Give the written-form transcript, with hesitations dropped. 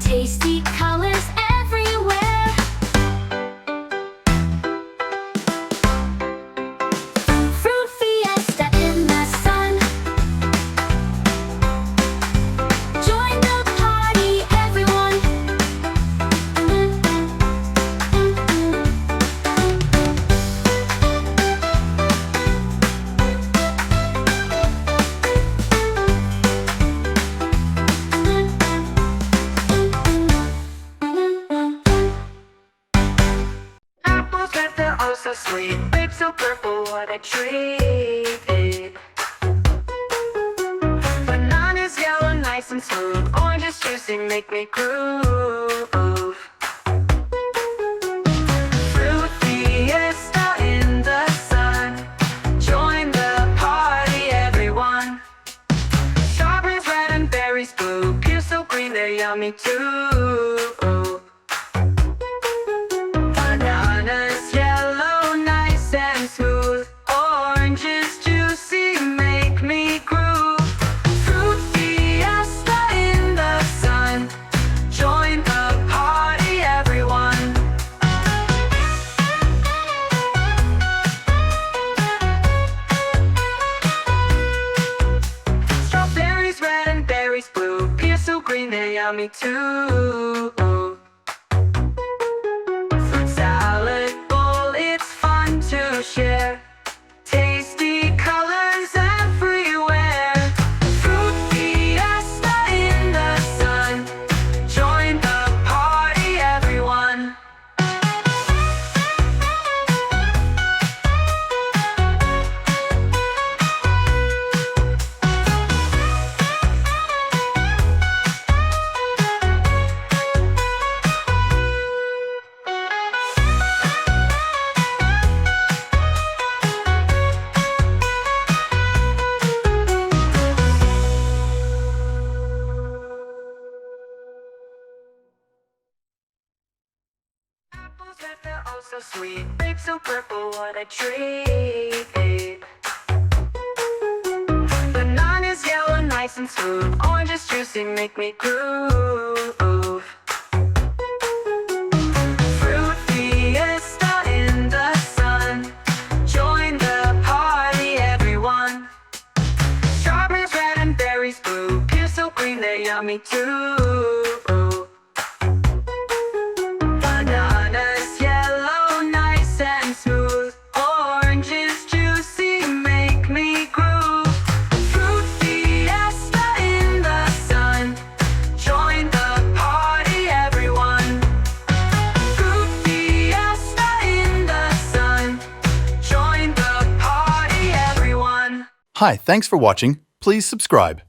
Tasty colors everywhere. Fruit fiesta in the sun. Join the party, everyone. Apples red, they're oh so sweet. Grapes so purple, what a treat. Bananas yellow, nice and smooth. Oranges juicy, make me groove. Fruit fiesta in the sun. Join the party, everyone. Strawberries red and berries blue. Pears so green, they're yummy too. Bananas yellow, nice and smooth. Oranges juicy, make me groove. Fruit fiesta in the sun. Join the party, everyone. Strawberries red and berries blue. Pears so green, they're yummy too. Fruit salad bowl, it's fun to share. Tasty colors everywhere. Fruit fiesta in the sun. Join the party, everyone. Apples red, they're oh so sweet. Grapes so purple, what a treat. Bananas yellow, nice and smooth. Oranges juicy, make me groove. Fruit fiesta in the sun. Join the party, everyone. Strawberries red and berries blue. Pears so green, they're yummy too. Bananas yellow, nice and smooth. Oranges juicy, make me groove. Fruit fiesta in the sun. Join the party, everyone. Fruit fiesta in the sun. Join the party, everyone. Hi, thanks for watching. Please subscribe.